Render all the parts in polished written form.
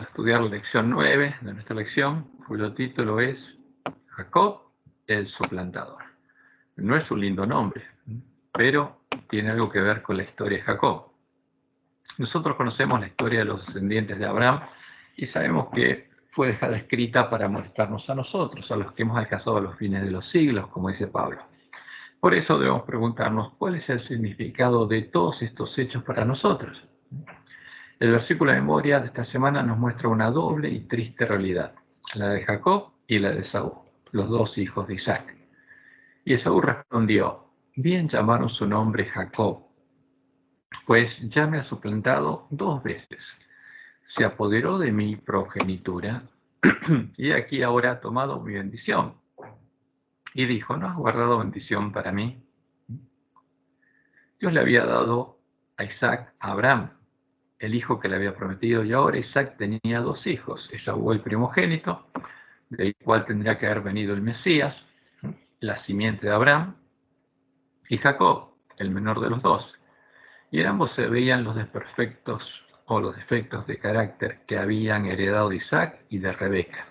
Estudiar la lección 9 de nuestra lección, cuyo título es Jacob, el suplantador. No es un lindo nombre, pero tiene algo que ver con la historia de Jacob. Nosotros conocemos la historia de los descendientes de Abraham y sabemos que fue dejada escrita para molestarnos a nosotros, a los que hemos alcanzado los fines de los siglos, como dice Pablo. Por eso debemos preguntarnos cuál es el significado de todos estos hechos para nosotros. El versículo de memoria de esta semana nos muestra una doble y triste realidad, la de Jacob y la de Esaú, los dos hijos de Isaac. Y Esaú respondió: bien llamaron su nombre Jacob, pues ya me ha suplantado 2 veces. Se apoderó de mi progenitura y aquí ahora ha tomado mi bendición. Y dijo: ¿no has guardado bendición para mí? Dios le había dado a Isaac a Abraham, el hijo que le había prometido, y ahora Isaac tenía 2 hijos, Esaú el primogénito, del cual tendría que haber venido el Mesías, la simiente de Abraham, y Jacob, el menor de los 2. Y en ambos se veían los desperfectos o los defectos de carácter que habían heredado de Isaac y de Rebeca.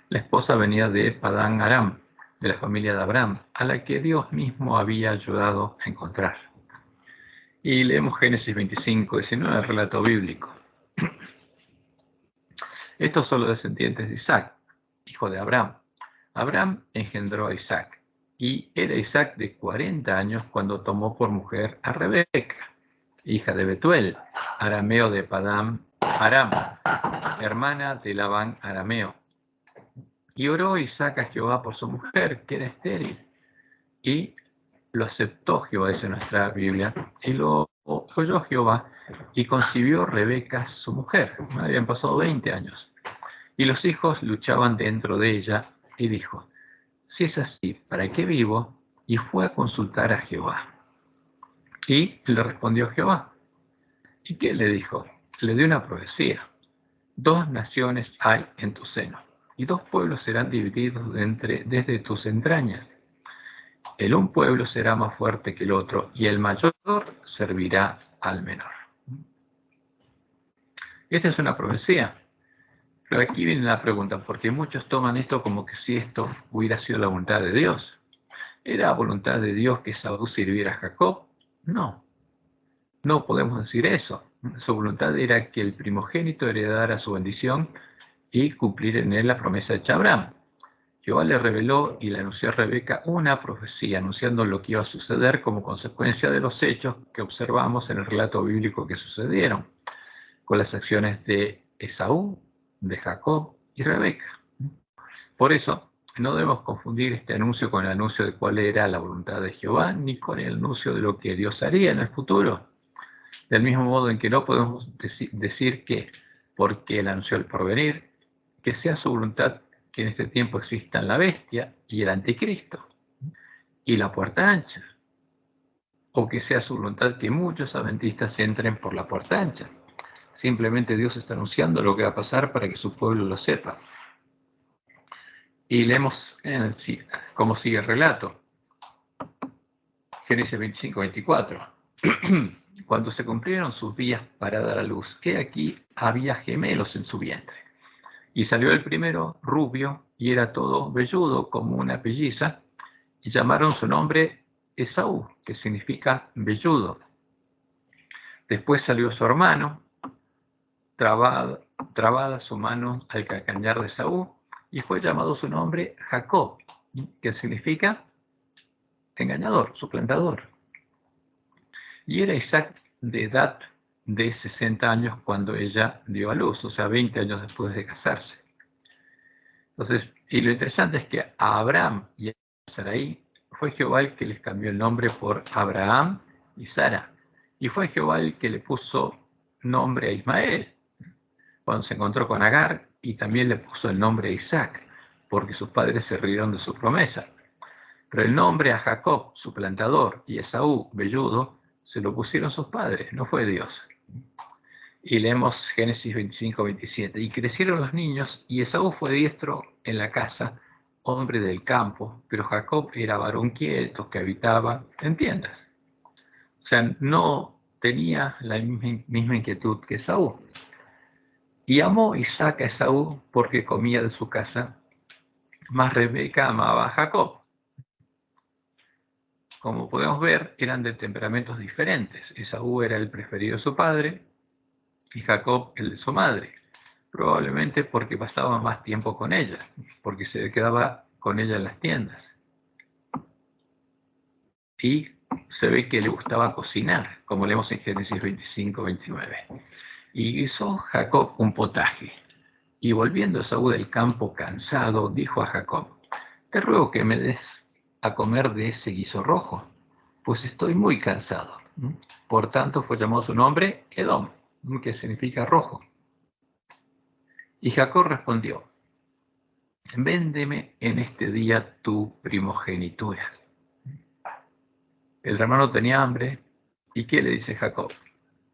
La esposa venía de Padán Aram, de la familia de Abraham, a la que Dios mismo había ayudado a encontrar. Y leemos Génesis 25, 19, el relato bíblico. Estos son los descendientes de Isaac, hijo de Abraham. Abraham engendró a Isaac, y era Isaac de 40 años cuando tomó por mujer a Rebeca, hija de Betuel, arameo de Padán Aram, hermana de Labán arameo. Y oró Isaac a Jehová por su mujer, que era estéril, y lo aceptó Jehová, dice nuestra Biblia, y lo oyó Jehová, y concibió Rebeca su mujer. Habían pasado 20 años. Y los hijos luchaban dentro de ella, y dijo: si es así, ¿para qué vivo? Y fue a consultar a Jehová. Y le respondió Jehová. ¿Y qué le dijo? Le dio una profecía: 2 naciones hay en tu seno, y 2 pueblos serán divididos desde tus entrañas. El un pueblo será más fuerte que el otro, y el mayor servirá al menor. Esta es una profecía. Pero aquí viene la pregunta, porque muchos toman esto como que si esto hubiera sido la voluntad de Dios. ¿Era voluntad de Dios que Esaú sirviera a Jacob? No, no podemos decir eso. Su voluntad era que el primogénito heredara su bendición y cumplir en él la promesa de Abraham. Jehová le reveló y le anunció a Rebeca una profecía anunciando lo que iba a suceder como consecuencia de los hechos que observamos en el relato bíblico que sucedieron, con las acciones de Esaú, de Jacob y Rebeca. Por eso, no debemos confundir este anuncio con el anuncio de cuál era la voluntad de Jehová, ni con el anuncio de lo que Dios haría en el futuro. Del mismo modo en que no podemos decir que, porque Él anunció el porvenir, que sea su voluntad que en este tiempo existan la bestia y el anticristo y la puerta ancha, o que sea su voluntad que muchos adventistas entren por la puerta ancha. Simplemente Dios está anunciando lo que va a pasar para que su pueblo lo sepa. Y leemos cómo sigue el relato. Génesis 25, 24. Cuando se cumplieron sus días para dar a luz, he aquí había gemelos en su vientre. Y salió el primero rubio, y era todo velludo como una pelliza, y llamaron su nombre Esaú, que significa velludo. Después salió su hermano, trabada su mano al calcañar de Esaú, y fue llamado su nombre Jacob, que significa engañador, suplantador. Y era Isaac de edad de 60 años cuando ella dio a luz, o sea, 20 años después de casarse. Entonces, y lo interesante es que a Abraham y a Sarai fue Jehová el que les cambió el nombre por Abraham y Sara. Y fue Jehová el que le puso nombre a Ismael cuando se encontró con Agar, y también le puso el nombre a Isaac, porque sus padres se rieron de su promesa. Pero el nombre a Jacob, suplantador, y a Esaú, velludo, se lo pusieron sus padres, no fue Dios. Y leemos Génesis 25, 27. Y crecieron los niños, y Esaú fue diestro en la casa, hombre del campo, pero Jacob era varón quieto que habitaba en tiendas. O sea, no tenía la misma inquietud que Esaú. Y amó Isaac a Esaú porque comía de su casa, mas Rebeca amaba a Jacob. Como podemos ver, eran de temperamentos diferentes. Esaú era el preferido de su padre y Jacob el de su madre. Probablemente porque pasaba más tiempo con ella, porque se quedaba con ella en las tiendas. Y se ve que le gustaba cocinar, como leemos en Génesis 25-29. Y hizo Jacob un potaje. Y volviendo Esaú del campo cansado, dijo a Jacob: te ruego que me des a comer de ese guiso rojo, pues estoy muy cansado. Por tanto fue llamado su nombre Edom, que significa rojo. Y Jacob respondió: véndeme en este día tu primogenitura. El hermano tenía hambre, ¿y qué le dice Jacob?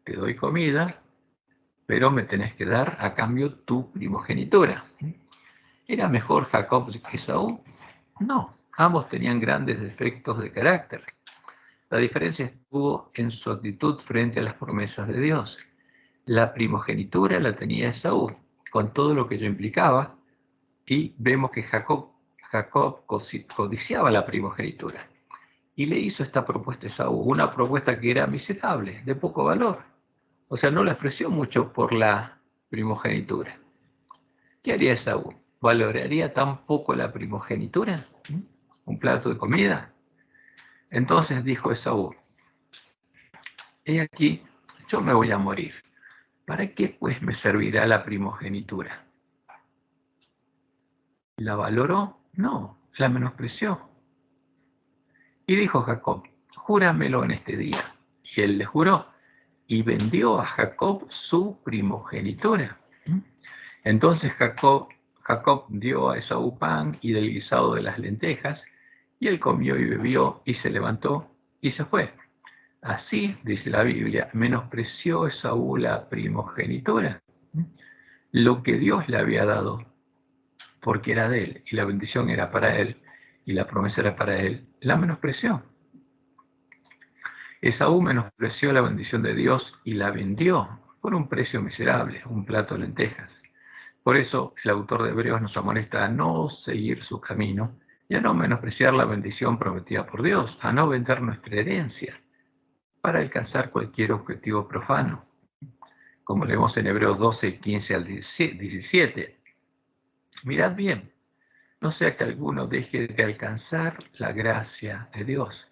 Te doy comida, pero me tenés que dar a cambio tu primogenitura. ¿Era mejor Jacob que Esaú? No, ambos tenían grandes defectos de carácter. La diferencia estuvo en su actitud frente a las promesas de Dios. La primogenitura la tenía Esaú, con todo lo que ello implicaba, y vemos que Jacob codiciaba la primogenitura. Y le hizo esta propuesta a Esaú, una propuesta que era miserable, de poco valor. O sea, no le ofreció mucho por la primogenitura. ¿Qué haría Esaú? ¿Valoraría tan poco la primogenitura? ¿Un plato de comida? Entonces dijo Esaú: he aquí, yo me voy a morir. ¿Para qué pues me servirá la primogenitura? ¿La valoró? No, la menospreció. Y dijo Jacob: júramelo en este día. Y él le juró, y vendió a Jacob su primogenitura. Entonces Jacob dio a Esaú pan y del guisado de las lentejas, y él comió y bebió, y se levantó y se fue. Así, dice la Biblia, menospreció Esaú la primogenitura, lo que Dios le había dado, porque era de él, y la bendición era para él, y la promesa era para él, la menospreció. Esaú menospreció la bendición de Dios y la vendió por un precio miserable, un plato de lentejas. Por eso el autor de Hebreos nos amonesta a no seguir su camino y a no menospreciar la bendición prometida por Dios, a no vender nuestra herencia para alcanzar cualquier objetivo profano. Como leemos en Hebreos 12, 15 al 17. Mirad bien, no sea que alguno deje de alcanzar la gracia de Dios,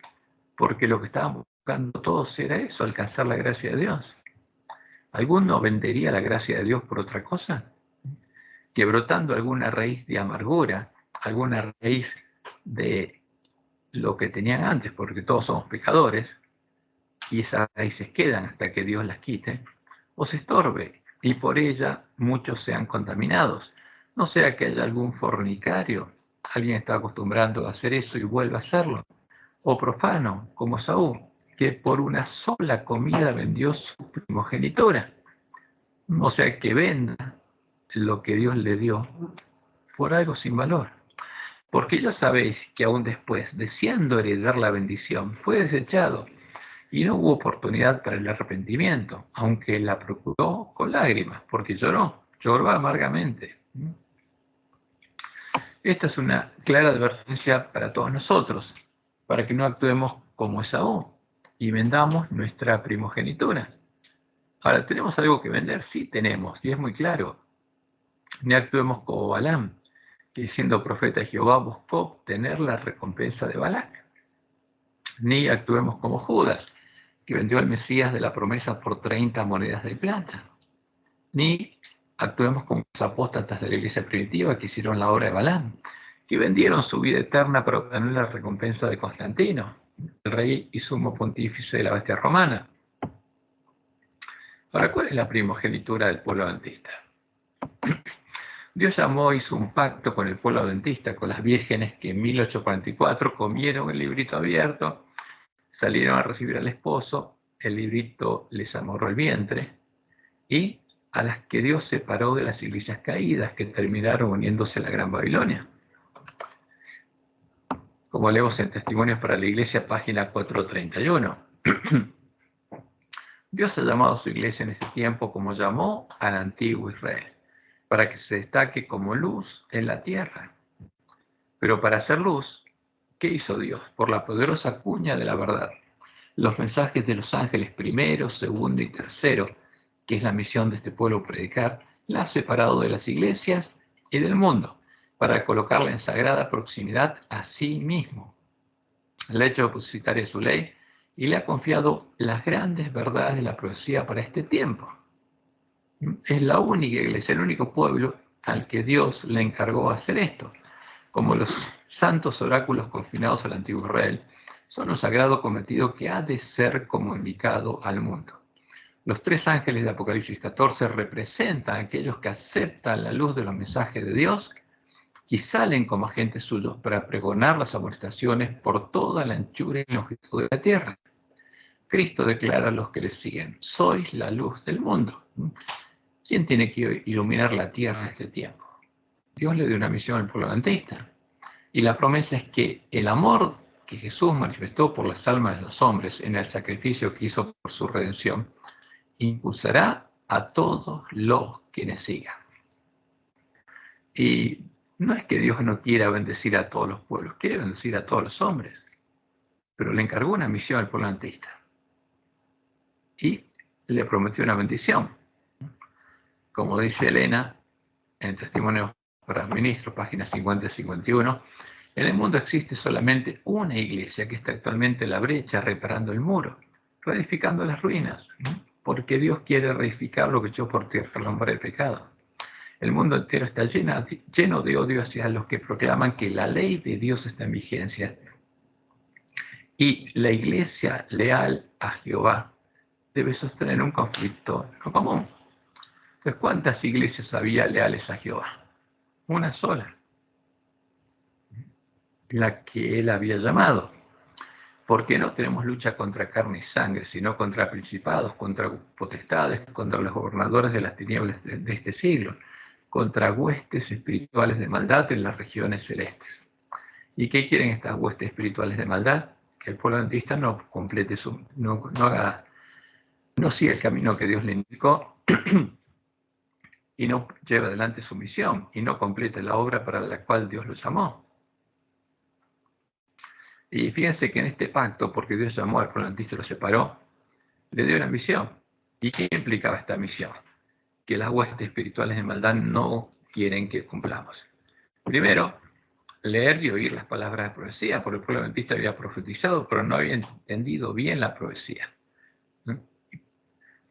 porque lo que estábamos buscando todos era eso, alcanzar la gracia de Dios. ¿Alguno vendería la gracia de Dios por otra cosa? Que brotando alguna raíz de amargura, alguna raíz de lo que tenían antes, porque todos somos pecadores, y esas raíces quedan hasta que Dios las quite, os estorbe, y por ella muchos sean contaminados. No sea que haya algún fornicario, alguien está acostumbrando a hacer eso y vuelva a hacerlo, o profano, como Saúl, que por una sola comida vendió su primogenitura. O sea, que venda lo que Dios le dio por algo sin valor. Porque ya sabéis que aún después, deseando heredar la bendición, fue desechado y no hubo oportunidad para el arrepentimiento, aunque la procuró con lágrimas, porque lloró amargamente. Esta es una clara advertencia para todos nosotros, para que no actuemos como Esaú y vendamos nuestra primogenitura. Ahora, ¿tenemos algo que vender? Sí, tenemos, y es muy claro. Ni actuemos como Balaam, que siendo profeta de Jehová buscó obtener la recompensa de Balac. Ni actuemos como Judas, que vendió al Mesías de la promesa por 30 monedas de plata. Ni actuemos como los apóstatas de la iglesia primitiva que hicieron la obra de Balaam, que vendieron su vida eterna para obtener la recompensa de Constantino, el rey y sumo pontífice de la bestia romana. Ahora, ¿cuál es la primogenitura del pueblo adventista? Dios llamó, hizo un pacto con el pueblo adventista, con las vírgenes que en 1844 comieron el librito abierto, salieron a recibir al esposo, el librito les amorró el vientre, y a las que Dios separó de las iglesias caídas que terminaron uniéndose a la Gran Babilonia. Como leemos en Testimonios para la Iglesia, página 431. Dios ha llamado a su iglesia en ese tiempo como llamó al antiguo Israel. para que se destaque como luz en la tierra. Pero para hacer luz, ¿qué hizo Dios? Por la poderosa cuña de la verdad. Los mensajes de los ángeles primero, segundo y tercero, que es la misión de este pueblo predicar, la ha separado de las iglesias y del mundo, para colocarla en sagrada proximidad a sí mismo. Le ha hecho depositaria de su ley y le ha confiado las grandes verdades de la profecía para este tiempo. Es la única iglesia, el único pueblo al que Dios le encargó hacer esto. Como los santos oráculos confinados al antiguo Israel, son un sagrado cometido que ha de ser comunicado al mundo. Los tres ángeles de Apocalipsis 14 representan a aquellos que aceptan la luz de los mensajes de Dios y salen como agentes suyos para pregonar las amonestaciones por toda la anchura y longitud de la tierra. Cristo declara a los que le siguen: sois la luz del mundo. ¿Quién tiene que iluminar la tierra en este tiempo? Dios le dio una misión al pueblo adventista. Y la promesa es que el amor que Jesús manifestó por las almas de los hombres en el sacrificio que hizo por su redención, impulsará a todos los que le sigan. Y no es que Dios no quiera bendecir a todos los pueblos, quiere bendecir a todos los hombres, pero le encargó una misión al pueblo adventista y le prometió una bendición. Como dice Elena en Testimonios para Ministros, páginas 50 y 51, en el mundo existe solamente una iglesia que está actualmente en la brecha, reparando el muro, reedificando las ruinas, porque Dios quiere reedificar lo que echó por tierra el hombre de pecado. El mundo entero está lleno de odio hacia los que proclaman que la ley de Dios está en vigencia. Y la iglesia leal a Jehová debe sostener un conflicto común. Entonces, ¿cuántas iglesias había leales a Jehová? Una sola, la que él había llamado. ¿Por qué no tenemos lucha contra carne y sangre, sino contra principados, contra potestades, contra los gobernadores de las tinieblas de este siglo, contra huestes espirituales de maldad en las regiones celestes? ¿Y qué quieren estas huestes espirituales de maldad? Que el pueblo adventista no complete no siga el camino que Dios le indicó y no lleve adelante su misión y no complete la obra para la cual Dios lo llamó. Y fíjense que en este pacto, porque Dios llamó al pueblo adventista y lo separó, le dio una misión. ¿Y qué implicaba esta misión? Que las huestes espirituales de maldad no quieren que cumplamos. Primero, leer y oír las palabras de profecía, porque el pueblo adventista había profetizado, pero no había entendido bien la profecía.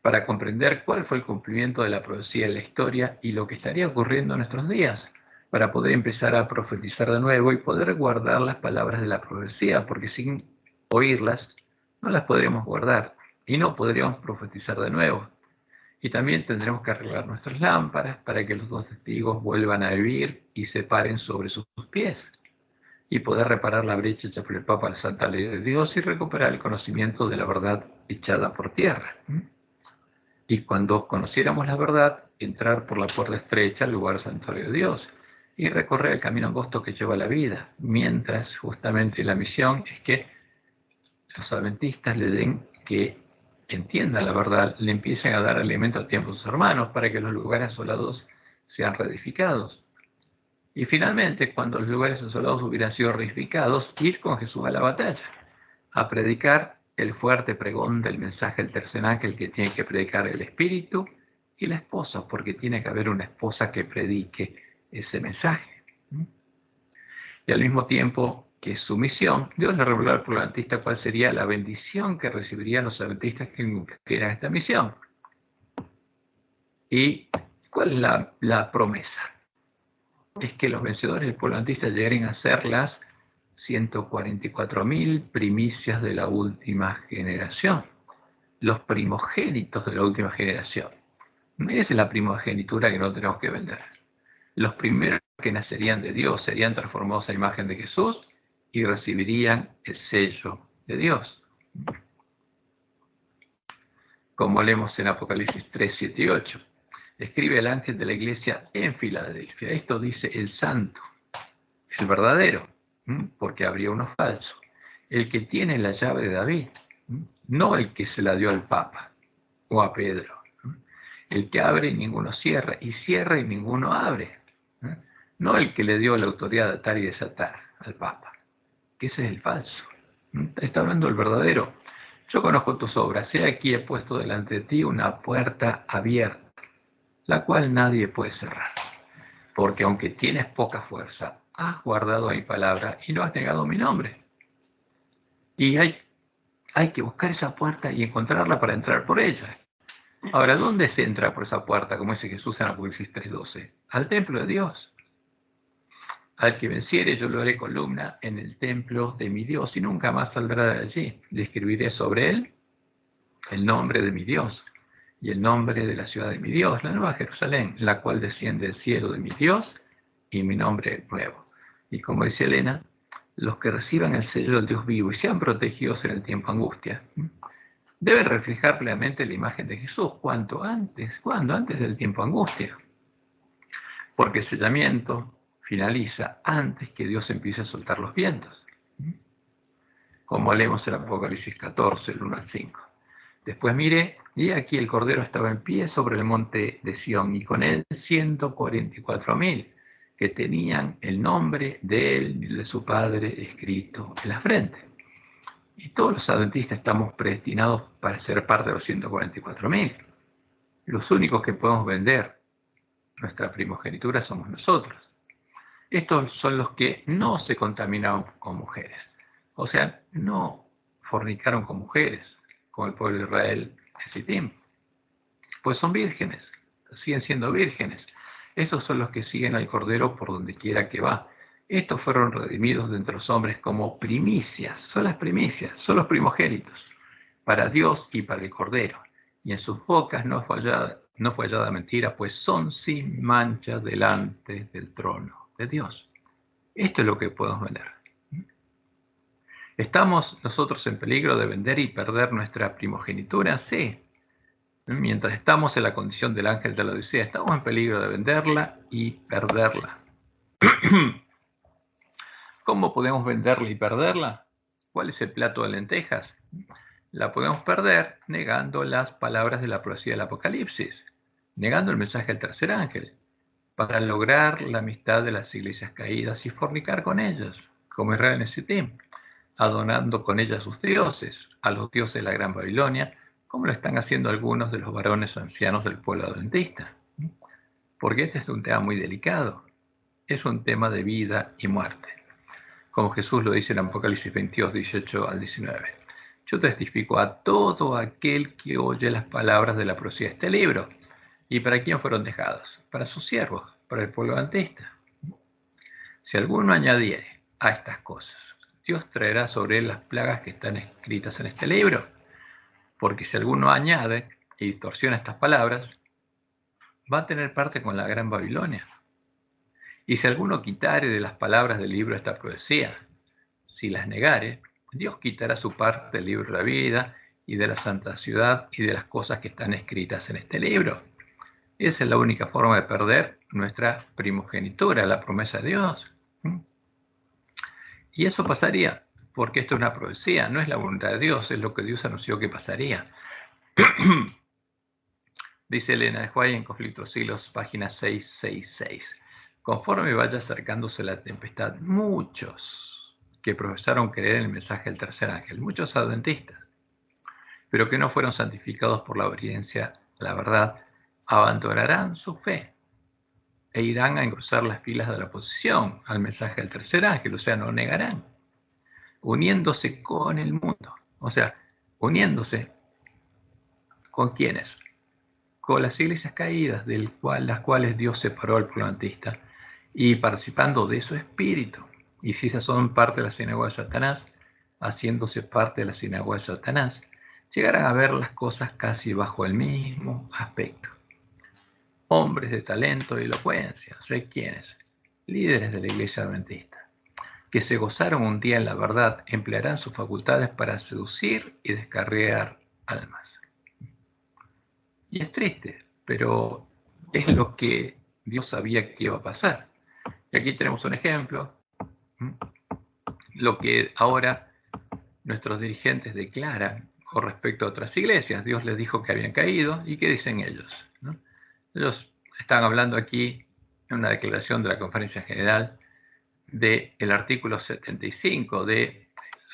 Para comprender cuál fue el cumplimiento de la profecía en la historia y lo que estaría ocurriendo en nuestros días, para poder empezar a profetizar de nuevo y poder guardar las palabras de la profecía, porque sin oírlas no las podríamos guardar y no podríamos profetizar de nuevo. Y también tendremos que arreglar nuestras lámparas para que los dos testigos vuelvan a vivir y se paren sobre sus pies, y poder reparar la brecha hecha por el Papa a la Santa Ley de Dios y recuperar el conocimiento de la verdad echada por tierra. Y cuando conociéramos la verdad, entrar por la puerta estrecha al lugar santuario de Dios y recorrer el camino angosto que lleva a la vida, mientras justamente la misión es que los adventistas le den que entiendan la verdad, le empiecen a dar alimento a tiempo a sus hermanos para que los lugares asolados sean reedificados. Y finalmente, cuando los lugares asolados hubieran sido reedificados, ir con Jesús a la batalla, a predicar el fuerte pregón del mensaje del tercer ángel que tiene que predicar el espíritu y la esposa, porque tiene que haber una esposa que predique ese mensaje. Y al mismo tiempo que su misión, Dios le reveló al pueblo adventista cuál sería la bendición que recibirían los adventistas que cumplieran esta misión. ¿Y cuál es la promesa? Es que los vencedores del pueblo adventista lleguen a ser las 144.000 primicias de la última generación, los primogénitos de la última generación. Esa es la primogenitura que no tenemos que vender. Los primeros que nacerían de Dios serían transformados a imagen de Jesús y recibirían el sello de Dios. Como leemos en Apocalipsis 3, 7 y 8. Escribe el ángel de la iglesia en Filadelfia. Esto dice el santo, el verdadero, porque habría uno falso. El que tiene la llave de David, no el que se la dio al Papa o a Pedro. el que abre y ninguno cierra, y cierra y ninguno abre. No el que le dio la autoridad de atar y desatar al Papa, que ese es el falso. Está hablando el verdadero. Yo conozco tus obras, he aquí he puesto delante de ti una puerta abierta, la cual nadie puede cerrar. Porque aunque tienes poca fuerza, has guardado mi palabra y no has negado mi nombre. Y hay que buscar esa puerta y encontrarla para entrar por ella. Ahora, ¿dónde se entra por esa puerta, como dice Jesús en Apocalipsis 3:12? Al templo de Dios. Al que venciere yo lo haré columna en el templo de mi Dios y nunca más saldrá de allí. Le escribiré sobre él el nombre de mi Dios y el nombre de la ciudad de mi Dios, la nueva Jerusalén, la cual desciende del cielo de mi Dios y mi nombre nuevo. Y como dice Elena, los que reciban el sello del Dios vivo y sean protegidos en el tiempo angustia, deben reflejar plenamente la imagen de Jesús. ¿Cuándo? Antes del tiempo angustia. Porque el sellamiento finaliza antes que Dios empiece a soltar los vientos. Como leemos en Apocalipsis 14, el 1 al 5. Después miré, y aquí el Cordero estaba en pie sobre el monte de Sión, y con él 144.000, que tenían el nombre de él y de su Padre escrito en la frente. Y todos los adventistas estamos predestinados para ser parte de los 144.000. Los únicos que podemos vender nuestra primogenitura somos nosotros. Estos son los que no se contaminaron con mujeres. O sea, no fornicaron con mujeres, como el pueblo de Israel en Sittim. Pues son vírgenes, siguen siendo vírgenes. Estos son los que siguen al Cordero por donde quiera que va. Estos fueron redimidos de entre los hombres como primicias, son las primicias, son los primogénitos, para Dios y para el Cordero. Y en sus bocas no fue hallada mentira, pues son sin mancha delante del trono de Dios. Esto es lo que podemos vender. ¿Estamos nosotros en peligro de vender y perder nuestra primogenitura? Sí. Mientras estamos en la condición del ángel de la Odisea, estamos en peligro de venderla y perderla. ¿Cómo podemos venderla y perderla? ¿Cuál es el plato de lentejas? La podemos perder negando las palabras de la profecía del Apocalipsis, negando el mensaje del tercer ángel, para lograr la amistad de las iglesias caídas y fornicar con ellas, como Israel en Sittim, adorando con ellas sus dioses, a los dioses de la Gran Babilonia, como lo están haciendo algunos de los varones ancianos del pueblo adventista. Porque este es un tema muy delicado, es un tema de vida y muerte. Como Jesús lo dice en Apocalipsis 22, 18 al 19. Yo testifico a todo aquel que oye las palabras de la profecía de este libro. ¿Y para quién fueron dejados? Para sus siervos, para el pueblo adventista. Si alguno añadiere a estas cosas, Dios traerá sobre él las plagas que están escritas en este libro. Porque si alguno añade y distorsiona estas palabras, va a tener parte con la Gran Babilonia. Y si alguno quitare de las palabras del libro esta profecía, si las negare, Dios quitará su parte del libro de la vida y de la santa ciudad y de las cosas que están escritas en este libro. Esa es la única forma de perder nuestra primogenitura, la promesa de Dios. Y eso pasaría, porque esto es una profecía, no es la voluntad de Dios, es lo que Dios anunció que pasaría. Dice Elena de White en Conflictos Siglos, página 666. Conforme vaya acercándose la tempestad, muchos que profesaron creer en el mensaje del tercer ángel, muchos adventistas, pero que no fueron santificados por la obediencia a la verdad, abandonarán su fe e irán a engrosar las filas de la oposición al mensaje del tercer ángel, o sea, no negarán, uniéndose con el mundo, o sea, uniéndose con quienes, con las iglesias caídas, las cuales Dios separó al pueblo adventista, y participando de su espíritu. Y si esas son parte de la sinagoga de Satanás, haciéndose parte de la sinagoga de Satanás, llegarán a ver las cosas casi bajo el mismo aspecto. Hombres de talento y elocuencia, ¿sé quiénes? Líderes de la iglesia adventista, que se gozaron un día en la verdad, emplearán sus facultades para seducir y descarriar almas. Y es triste, pero es lo que Dios sabía que iba a pasar. Y aquí tenemos un ejemplo, lo que ahora nuestros dirigentes declaran con respecto a otras iglesias. Dios les dijo que habían caído, ¿y qué dicen ellos? ¿No? Ellos están hablando aquí en una declaración de la Conferencia General del artículo 75 del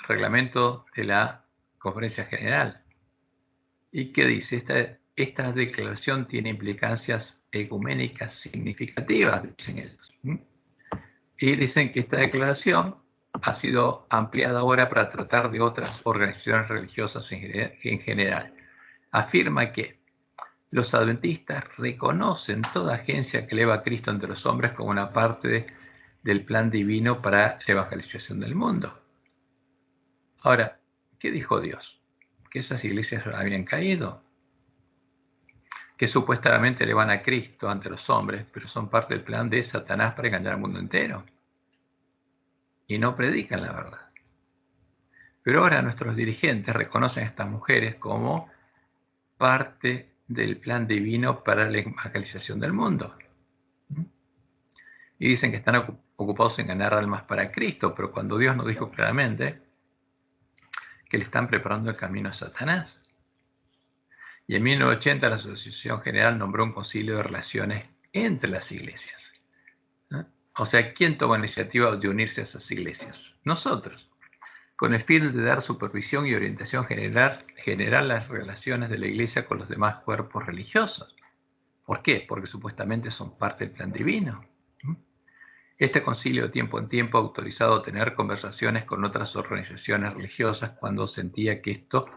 reglamento de la Conferencia General. ¿Y qué dice? Esta declaración tiene implicancias ecuménicas significativas, dicen ellos. Y dicen que esta declaración ha sido ampliada ahora para tratar de otras organizaciones religiosas en general. Afirma que los adventistas reconocen toda agencia que eleva a Cristo entre los hombres como una parte del plan divino para la evangelización del mundo. Ahora, ¿qué dijo Dios? Que esas iglesias habían caído, que supuestamente elevan a Cristo ante los hombres, pero son parte del plan de Satanás para engañar al mundo entero. Y no predican la verdad. Pero ahora nuestros dirigentes reconocen a estas mujeres como parte del plan divino para la evangelización del mundo. Y dicen que están ocupados en ganar almas para Cristo, pero cuando Dios nos dijo claramente que le están preparando el camino a Satanás. Y en 1980 la Asociación General nombró un concilio de relaciones entre las iglesias. O sea, ¿quién toma la iniciativa de unirse a esas iglesias? Nosotros, con el fin de dar supervisión y orientación general a las relaciones de la iglesia con los demás cuerpos religiosos. ¿Por qué? Porque supuestamente son parte del plan divino. Este concilio de tiempo en tiempo ha autorizado a tener conversaciones con otras organizaciones religiosas cuando sentía que esto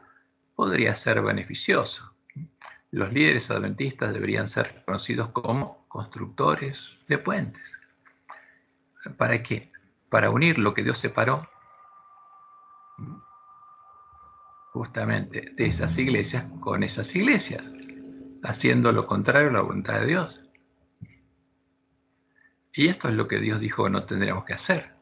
podría ser beneficioso. Los líderes adventistas deberían ser reconocidos como constructores de puentes. ¿Para qué? Para unir lo que Dios separó justamente de esas iglesias con esas iglesias, haciendo lo contrario a la voluntad de Dios. Y esto es lo que Dios dijo que no tendríamos que hacer,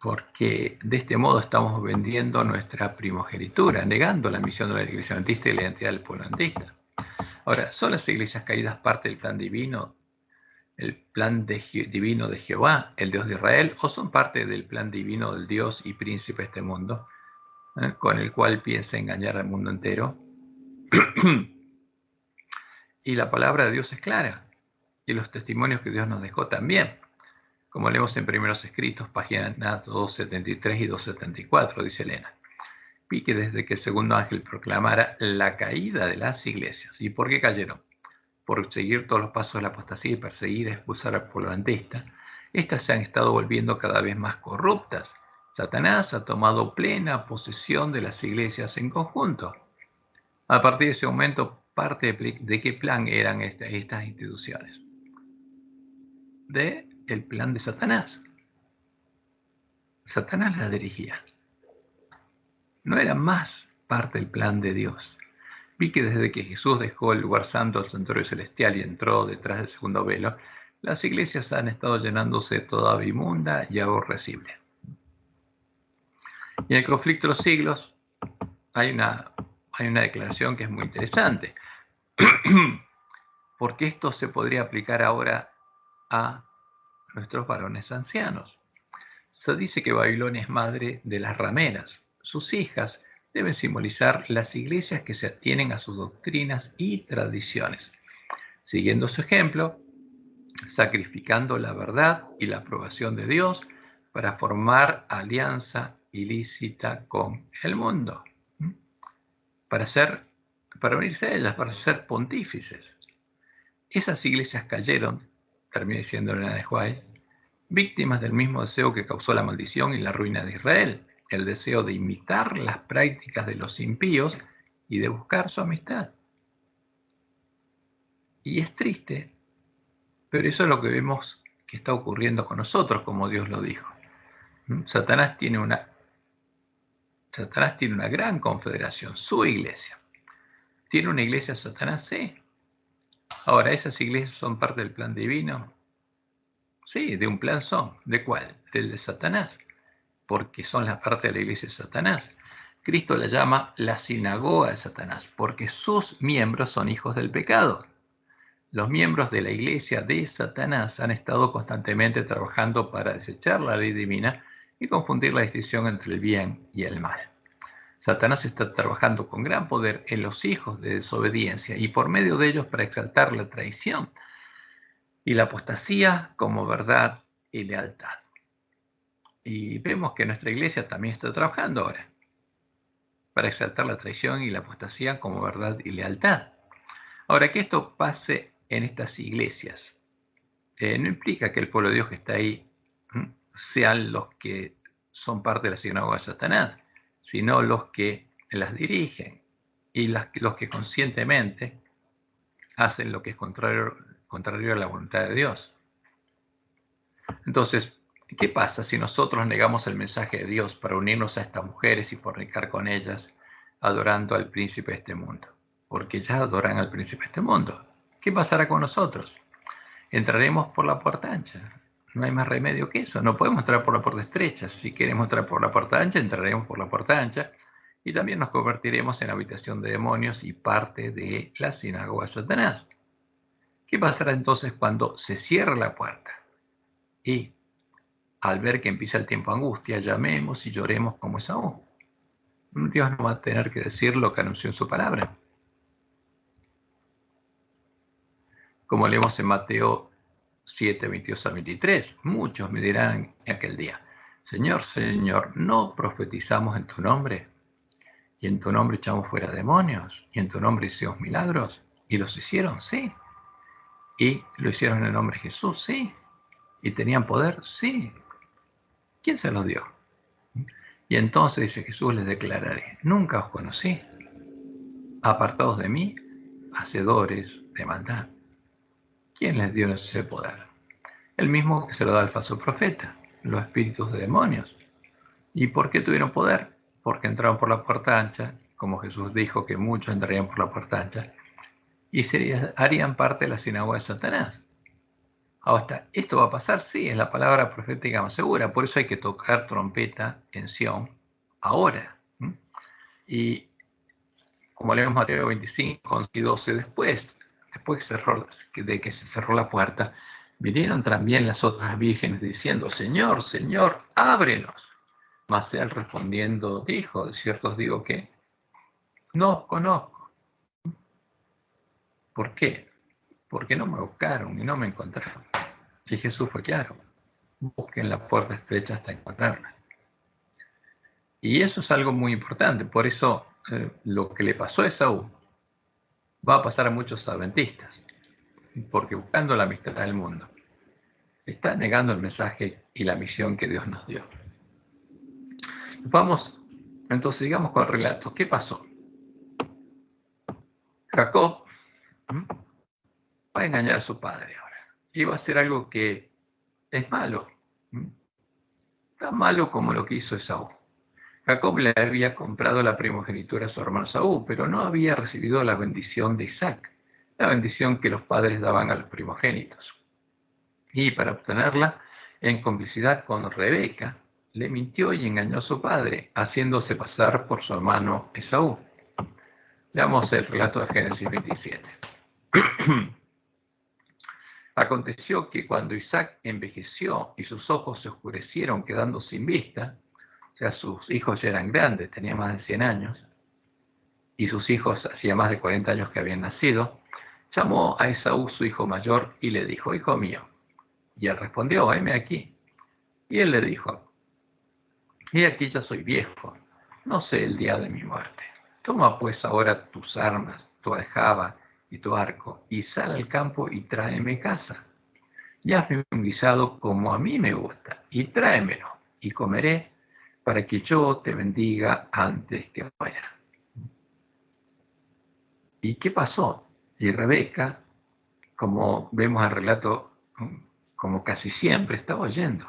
porque de este modo estamos vendiendo nuestra primogenitura, negando la misión de la iglesia adventista y la identidad del pueblo adventista. Ahora, ¿son las iglesias caídas parte del plan divino, el plan divino de Jehová, el Dios de Israel, o son parte del plan divino del Dios y príncipe de este mundo, con el cual piensa engañar al mundo entero? Y la palabra de Dios es clara, y los testimonios que Dios nos dejó también. Como leemos en Primeros Escritos, páginas 273 y 274, dice Elena. Vi que desde que el segundo ángel proclamara la caída de las iglesias. ¿Y por qué cayeron? Por seguir todos los pasos de la apostasía y perseguir y expulsar al pueblo adventista. Estas se han estado volviendo cada vez más corruptas. Satanás ha tomado plena posesión de las iglesias en conjunto. A partir de ese momento, parte de qué plan eran estas instituciones. Del plan de Satanás. Satanás las dirigía. No era más parte del plan de Dios. Vi que desde que Jesús dejó el lugar santo, el santuario celestial, y entró detrás del segundo velo, las iglesias han estado llenándose de toda inmunda y aborrecible. Y en el conflicto de los siglos hay una declaración que es muy interesante, porque esto se podría aplicar ahora a nuestros varones ancianos. Se dice que Babilonia es madre de las rameras. Sus hijas deben simbolizar las iglesias que se atienen a sus doctrinas y tradiciones, siguiendo su ejemplo, sacrificando la verdad y la aprobación de Dios para formar alianza ilícita con el mundo, para unirse a ellas, para ser pontífices. Esas iglesias cayeron, termina diciendo Elena de White, víctimas del mismo deseo que causó la maldición y la ruina de Israel, el deseo de imitar las prácticas de los impíos y de buscar su amistad. Y es triste, pero eso es lo que vemos que está ocurriendo con nosotros, como Dios lo dijo. Satanás tiene una gran confederación, su iglesia. ¿Tiene una iglesia Satanás? Sí. Ahora, ¿esas iglesias son parte del plan divino? Sí, de un plan son. ¿De cuál? Del de Satanás, porque son la parte de la iglesia de Satanás. Cristo la llama la sinagoga de Satanás, porque sus miembros son hijos del pecado. Los miembros de la iglesia de Satanás han estado constantemente trabajando para desechar la ley divina y confundir la distinción entre el bien y el mal. Satanás está trabajando con gran poder en los hijos de desobediencia y por medio de ellos para exaltar la traición y la apostasía como verdad y lealtad. Y vemos que nuestra iglesia también está trabajando ahora para exaltar la traición y la apostasía como verdad y lealtad. Ahora, que esto pase en estas iglesias no implica que el pueblo de Dios que está ahí sean los que son parte de la sinagoga de Satanás, sino los que las dirigen y los que conscientemente hacen lo que es contrario a la voluntad de Dios. Entonces, ¿qué pasa si nosotros negamos el mensaje de Dios para unirnos a estas mujeres y fornicar con ellas, adorando al príncipe de este mundo? Porque ya adoran al príncipe de este mundo. ¿Qué pasará con nosotros? Entraremos por la puerta ancha. No hay más remedio que eso. No podemos entrar por la puerta estrecha. Si queremos entrar por la puerta ancha, entraremos por la puerta ancha y también nos convertiremos en habitación de demonios y parte de la sinagoga de Satanás. ¿Qué pasará entonces cuando se cierre la puerta? Y al ver que empieza el tiempo de angustia, llamemos y lloremos como Esaú. Dios no va a tener que decir lo que anunció en su palabra. Como leemos en Mateo 7, 22 a 23, muchos me dirán en aquel día, Señor, Señor, ¿no profetizamos en tu nombre? Y en tu nombre echamos fuera demonios, y en tu nombre hicimos milagros. Y los hicieron, sí. Y lo hicieron en el nombre de Jesús, sí. Y tenían poder, sí. ¿Quién se los dio? Y entonces dice Jesús, les declararé, nunca os conocí. Apartados de mí, hacedores de maldad. ¿Quién les dio ese poder? El mismo que se lo da al falso profeta, los espíritus de demonios. ¿Y por qué tuvieron poder? Porque entraron por la puerta ancha, como Jesús dijo que muchos entrarían por la puerta ancha, y harían parte de la sinagoga de Satanás. Ahora, ¿esto va a pasar? Sí, es la palabra profética más segura, por eso hay que tocar trompeta en Sión ahora. Y como leemos Mateo 25, 11 y 12, después de que se cerró la puerta, vinieron también las otras vírgenes diciendo, Señor, Señor, ábrenos. Mas él respondiendo dijo, de cierto os digo que no os conozco. ¿Por qué? Porque no me buscaron y no me encontraron. Y Jesús fue claro, busquen la puerta estrecha hasta encontrarla. Y eso es algo muy importante, por eso lo que le pasó a Esaú va a pasar a muchos adventistas, porque buscando la amistad del mundo, está negando el mensaje y la misión que Dios nos dio. Vamos, entonces sigamos con el relato. ¿Qué pasó? Jacob va a engañar a su padre ahora. Y va a hacer algo que es malo. Tan malo como lo que hizo Esaú. Jacob le había comprado la primogenitura a su hermano Esaú, pero no había recibido la bendición de Isaac, la bendición que los padres daban a los primogénitos. Y para obtenerla, en complicidad con Rebeca, le mintió y engañó a su padre, haciéndose pasar por su hermano Esaú. Leamos el relato de Génesis 27. Aconteció que cuando Isaac envejeció y sus ojos se oscurecieron quedando sin vista, o sea, sus hijos ya eran grandes, tenían más de 100 años, y sus hijos hacía más de 40 años que habían nacido, llamó a Esaú su hijo mayor y le dijo, hijo mío. Y él respondió, heme aquí. Y él le dijo, he aquí ya soy viejo, no sé el día de mi muerte. Toma pues ahora tus armas, tu aljaba y tu arco, y sal al campo y tráeme casa. Y hazme un guisado como a mí me gusta, y tráemelo, y comeré, para que yo te bendiga antes que muera. ¿Y qué pasó? Y Rebeca, como vemos el relato, como casi siempre, estaba oyendo.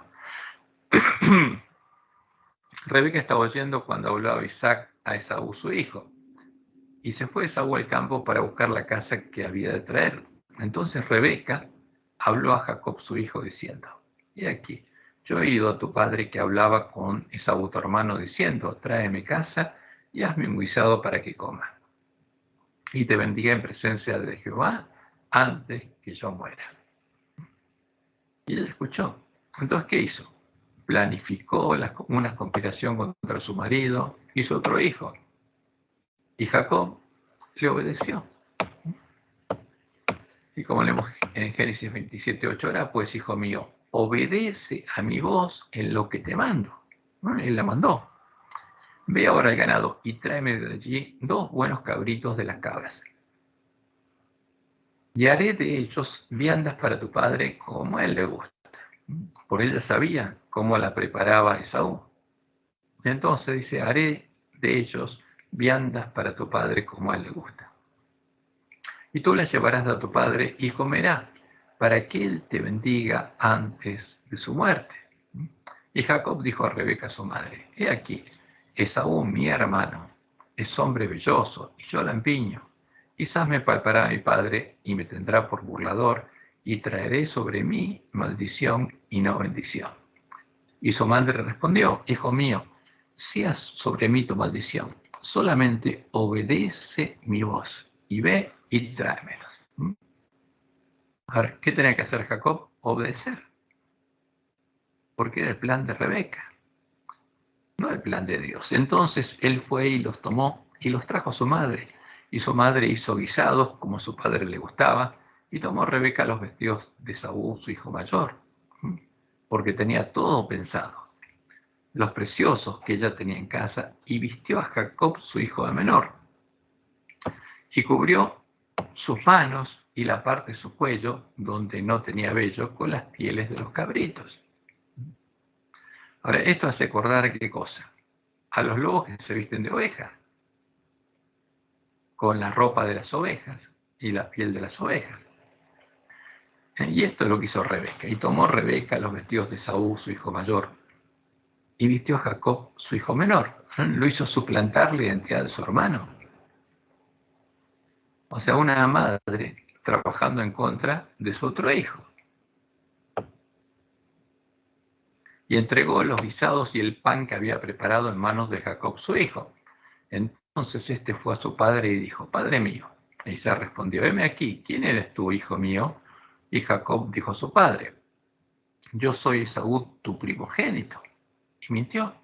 Rebeca estaba oyendo cuando hablaba Isaac a Esaú su hijo. Y se fue Esaú al campo para buscar la casa que había de traer. Entonces Rebeca habló a Jacob su hijo diciendo, he aquí, yo he oído a tu padre que hablaba con Esaú tu hermano diciendo, tráeme casa y hazme un guisado para que coma. Y te bendiga en presencia de Jehová antes que yo muera. Y ella escuchó. Entonces, ¿qué hizo? Planificó una conspiración contra su marido, hizo otro hijo. Y Jacob le obedeció. Y como leemos en Génesis 27:8, ahora pues, hijo mío, obedece a mi voz en lo que te mando. Él la mandó. Ve ahora al ganado y tráeme de allí 2 buenos cabritos de las cabras. Y haré de ellos viandas para tu padre como a él le gusta. Por ella sabía cómo la preparaba Esaú. Entonces dice, haré de ellos viandas para tu padre como a él le gusta. Y tú las llevarás a tu padre y comerá, para que él te bendiga antes de su muerte. Y Jacob dijo a Rebeca su madre, he aquí, Esaú mi hermano, es hombre velloso, y yo lampiño. Quizás me palpará mi padre y me tendrá por burlador, y traeré sobre mí maldición y no bendición. Y su madre respondió, hijo mío, seas sobre mí tu maldición, solamente obedece mi voz, y ve y tráemelos. Ahora, ¿qué tenía que hacer Jacob? Obedecer, porque era el plan de Rebeca, no el plan de Dios. Entonces él fue y los tomó y los trajo a su madre, y su madre hizo guisados como a su padre le gustaba, y tomó Rebeca los vestidos de Saúl, su hijo mayor, porque tenía todo pensado, los preciosos que ella tenía en casa, y vistió a Jacob, su hijo menor, y cubrió sus manos y la parte de su cuello, donde no tenía vello, con las pieles de los cabritos. Ahora, esto hace acordar qué cosa, a los lobos que se visten de ovejas, con la ropa de las ovejas y la piel de las ovejas. Y esto es lo que hizo Rebeca. Y tomó Rebeca los vestidos de Saúl, su hijo mayor, y vistió a Jacob, su hijo menor. Lo hizo suplantar la identidad de su hermano. O sea, una madre trabajando en contra de su otro hijo. Y entregó los guisados y el pan que había preparado en manos de Jacob, su hijo. Entonces este fue a su padre y dijo, Padre mío. E Isaac respondió, heme aquí, ¿quién eres tú, hijo mío? Y Jacob dijo a su padre, yo soy Esaú, tu primogénito. Y mintió.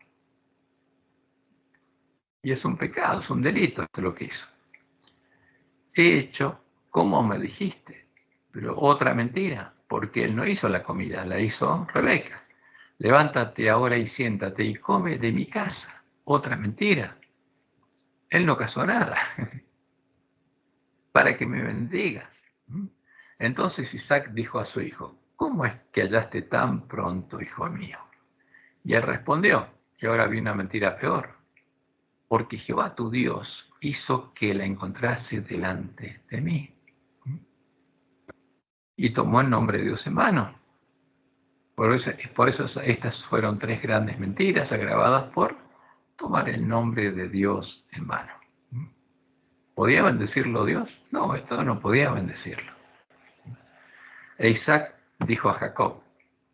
Y es un pecado, es un delito esto lo que hizo. He hecho como me dijiste, pero otra mentira, porque él no hizo la comida, la hizo Rebeca. Levántate ahora y siéntate y come de mi casa. Otra mentira. Él no casó nada. Para que me bendigas. Entonces Isaac dijo a su hijo, ¿cómo es que hallaste tan pronto, hijo mío? Y él respondió, y ahora viene una mentira peor, porque Jehová tu Dios hizo que la encontrase delante de mí. Y tomó el nombre de Dios en mano. Por eso estas fueron 3 grandes mentiras agravadas por tomar el nombre de Dios en mano. ¿Podía bendecirlo Dios? No, esto no podía bendecirlo. E Isaac dijo a Jacob,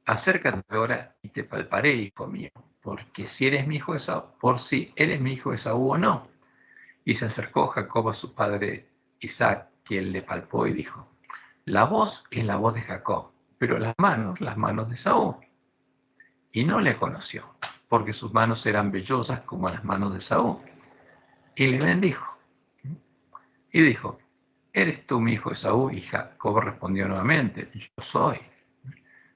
acércate ahora y te palparé, hijo mío, porque si eres mi hijo Esaú, por si eres mi hijo Esaú o no. Y se acercó Jacob a su padre Isaac, quien le palpó y dijo, la voz es la voz de Jacob, pero las manos de Esaú. Y no le conoció, porque sus manos eran vellosas como las manos de Esaú. Y le bendijo. Y dijo, ¿eres tú mi hijo Esaú? Y Jacob respondió nuevamente, yo soy.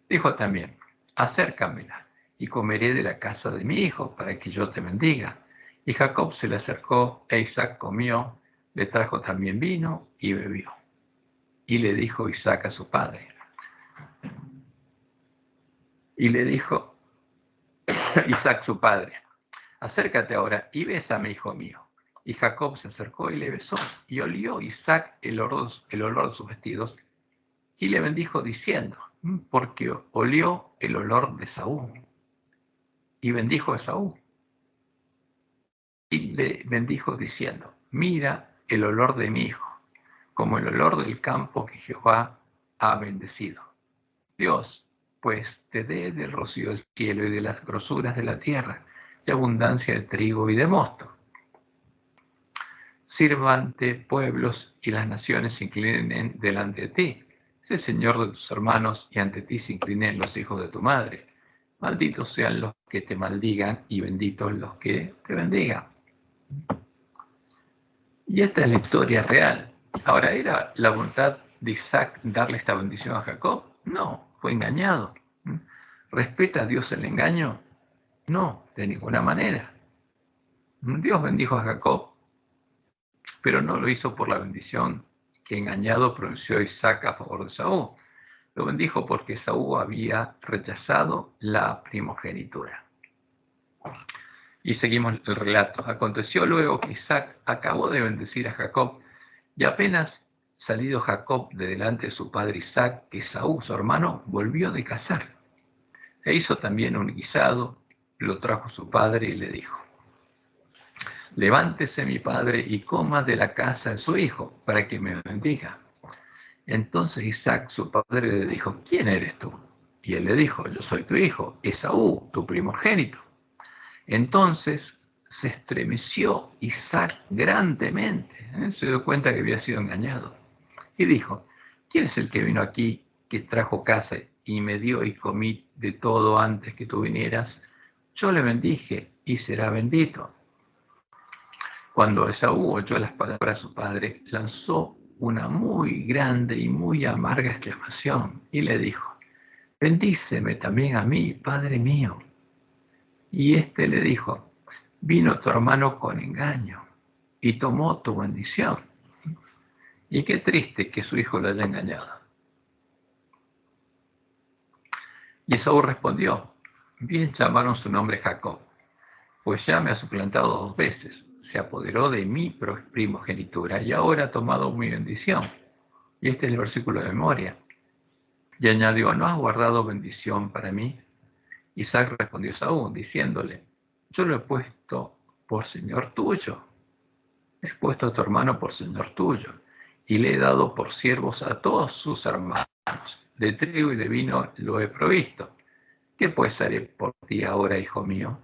Dijo también, acércamela y comeré de la casa de mi hijo para que yo te bendiga. Y Jacob se le acercó e Isaac comió, le trajo también vino y bebió. Y le dijo Isaac a su padre. Y le dijo Isaac su padre, acércate ahora y bésame, hijo mío. Y Jacob se acercó y le besó, y olió Isaac el olor de sus vestidos, y le bendijo diciendo, porque olió el olor de Saúl. Y bendijo a Saúl. Y le bendijo diciendo, mira el olor de mi hijo, como el olor del campo que Jehová ha bendecido. Dios, pues te dé del rocío del cielo y de las grosuras de la tierra, y abundancia de trigo y de mosto. Sírvante pueblos y las naciones se inclinen delante de ti. Sé Señor de tus hermanos y ante ti se inclinen los hijos de tu madre. Malditos sean los que te maldigan y benditos los que te bendigan. Y esta es la historia real. Ahora, ¿era la voluntad de Isaac darle esta bendición a Jacob? No, fue engañado. ¿Respeta a Dios el engaño? No, de ninguna manera. Dios bendijo a Jacob, pero no lo hizo por la bendición que engañado pronunció Isaac a favor de Saúl. Lo bendijo porque Saúl había rechazado la primogenitura. Y seguimos el relato. Aconteció luego que Isaac acabó de bendecir a Jacob, y apenas salido Jacob de delante de su padre Isaac, que Saúl, su hermano, volvió de cazar. E hizo también un guisado, lo trajo su padre y le dijo: levántese mi padre y coma de la casa de su hijo, para que me bendiga. Entonces Isaac, su padre, le dijo: ¿quién eres tú? Y él le dijo: yo soy tu hijo, Esaú, tu primogénito. Entonces se estremeció Isaac grandemente, se dio cuenta que había sido engañado, y dijo: ¿quién es el que vino aquí, que trajo casa y me dio y comí de todo antes que tú vinieras? Yo le bendije y será bendito. Cuando Esaú oyó las palabras de su padre, lanzó una muy grande y muy amarga exclamación y le dijo: bendíceme también a mí, padre mío. Y éste le dijo: vino tu hermano con engaño y tomó tu bendición. Y qué triste que su hijo lo haya engañado. Y Esaú respondió: bien llamaron su nombre Jacob, pues ya me ha suplantado 2 veces, se apoderó de mi primogenitura y ahora ha tomado mi bendición. Y este es el versículo de memoria. Y añadió: ¿no has guardado bendición para mí? Isaac respondió a Esaú, diciéndole: yo lo he puesto por señor tuyo. He puesto a tu hermano por señor tuyo, y le he dado por siervos a todos sus hermanos. De trigo y de vino lo he provisto. ¿Qué pues haré por ti ahora, hijo mío?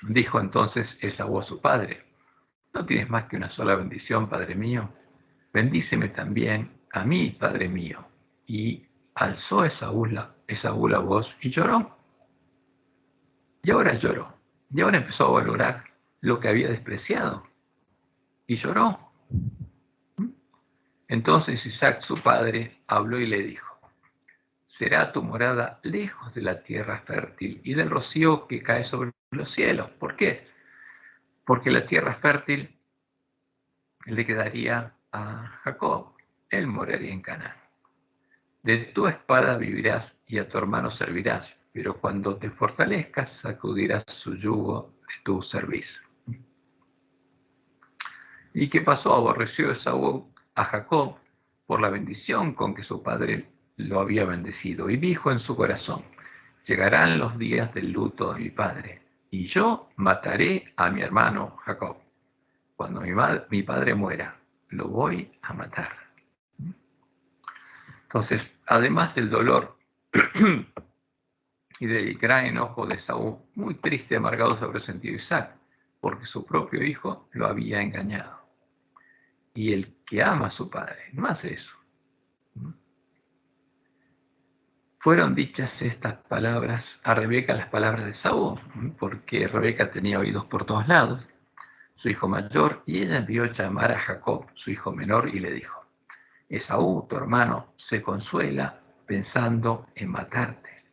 Dijo entonces Esaú a su padre: ¿no tienes más que una sola bendición, padre mío? Bendíceme también a mí, padre mío. Y alzó Esaú la voz y lloró. Y ahora lloró. Y ahora empezó a valorar lo que había despreciado. Y lloró. Entonces Isaac, su padre, habló y le dijo: será tu morada lejos de la tierra fértil y del rocío que cae sobre los cielos. ¿Por qué? Porque la tierra fértil le quedaría a Jacob. Él moraría en Canaán. De tu espada vivirás y a tu hermano servirás, pero cuando te fortalezcas sacudirás su yugo de tu servicio. ¿Y qué pasó? Aborreció Esaú a Jacob por la bendición con que su padre lo había bendecido, y dijo en su corazón: llegarán los días del luto de mi padre, y yo mataré a mi hermano Jacob. Cuando mi padre muera, lo voy a matar. Entonces, además del dolor y del gran enojo de Esaú, muy triste y amargado se habrá sentido Isaac, porque su propio hijo lo había engañado. Y el que ama a su padre no hace eso. Fueron dichas estas palabras a Rebeca, las palabras de Esaú, porque Rebeca tenía oídos por todos lados, su hijo mayor, y ella envió llamar a Jacob, su hijo menor, y le dijo: Esaú, tu hermano, se consuela pensando en matarte.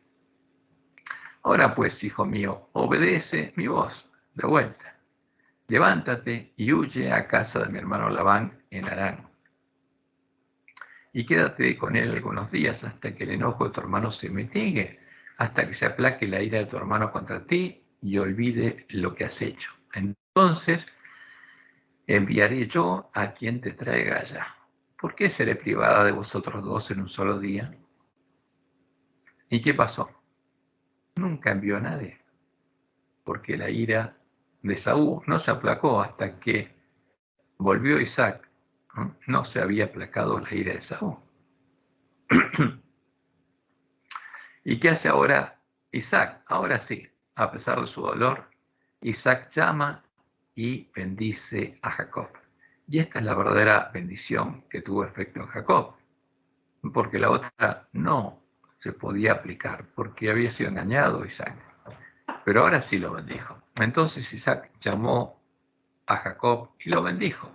Ahora pues, hijo mío, obedece mi voz de vuelta. Levántate y huye a casa de mi hermano Labán en Harán. Y quédate con él algunos días hasta que el enojo de tu hermano se mitigue, hasta que se aplaque la ira de tu hermano contra ti y olvide lo que has hecho. Entonces enviaré yo a quien te traiga allá. ¿Por qué seré privada de vosotros 2 en un solo día? ¿Y qué pasó? Nunca envió a nadie, porque la ira de Saúl no se aplacó hasta que volvió Isaac. No se había aplacado la ira de Saúl. ¿Y qué hace ahora Isaac? Ahora sí, a pesar de su dolor, Isaac llama y bendice a Jacob. Y esta es la verdadera bendición que tuvo efecto en Jacob, porque la otra no se podía aplicar, porque había sido engañado Isaac. Pero ahora sí lo bendijo. Entonces Isaac llamó a Jacob y lo bendijo.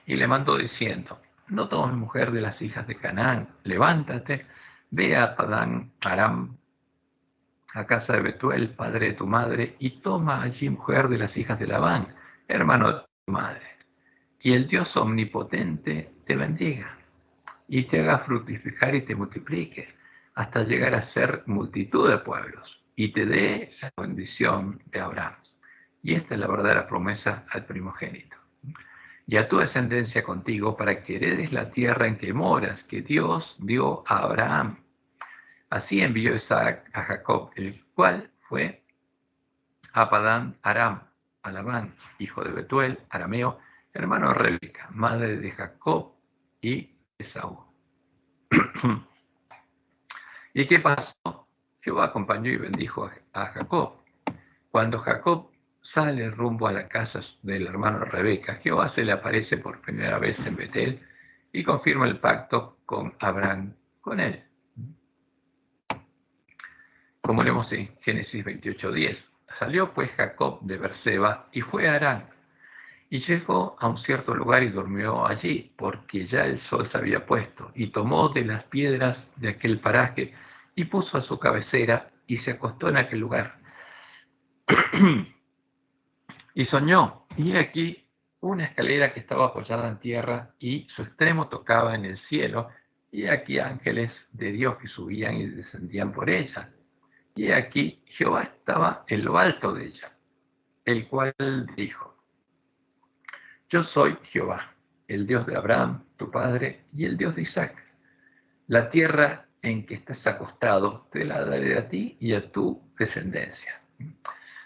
Y le mandó diciendo: no tomes mujer de las hijas de Canaán, levántate, ve a Padán Aram, a casa de Betuel, padre de tu madre, y toma allí mujer de las hijas de Labán, hermano de tu madre. Y el Dios omnipotente te bendiga, y te haga fructificar y te multiplique, hasta llegar a ser multitud de pueblos, y te dé la bendición de Abraham. Y esta es la verdadera promesa al primogénito. Y a tu descendencia contigo, para que heredes la tierra en que moras, que Dios dio a Abraham. Así envió Isaac a Jacob, el cual fue a Padán Aram, a Labán, hijo de Betuel, arameo, hermano de Rebeca, madre de Jacob y Esaú. ¿Y qué pasó? Jehová acompañó y bendijo a Jacob. Cuando Jacob sale rumbo a la casa del hermano de Rebeca, Jehová se le aparece por primera vez en Betel y confirma el pacto con Abraham, con él. Como leemos en Génesis 28:10. Salió pues Jacob de Berseba y fue a Harán. Y llegó a un cierto lugar y durmió allí, porque ya el sol se había puesto. Y tomó de las piedras de aquel paraje y puso a su cabecera y se acostó en aquel lugar. Y soñó, y aquí una escalera que estaba apoyada en tierra y su extremo tocaba en el cielo, y aquí ángeles de Dios que subían y descendían por ella. Y aquí Jehová estaba en lo alto de ella, el cual dijo: yo soy Jehová, el Dios de Abraham, tu padre, y el Dios de Isaac. La tierra en que estás acostado te la daré a ti y a tu descendencia.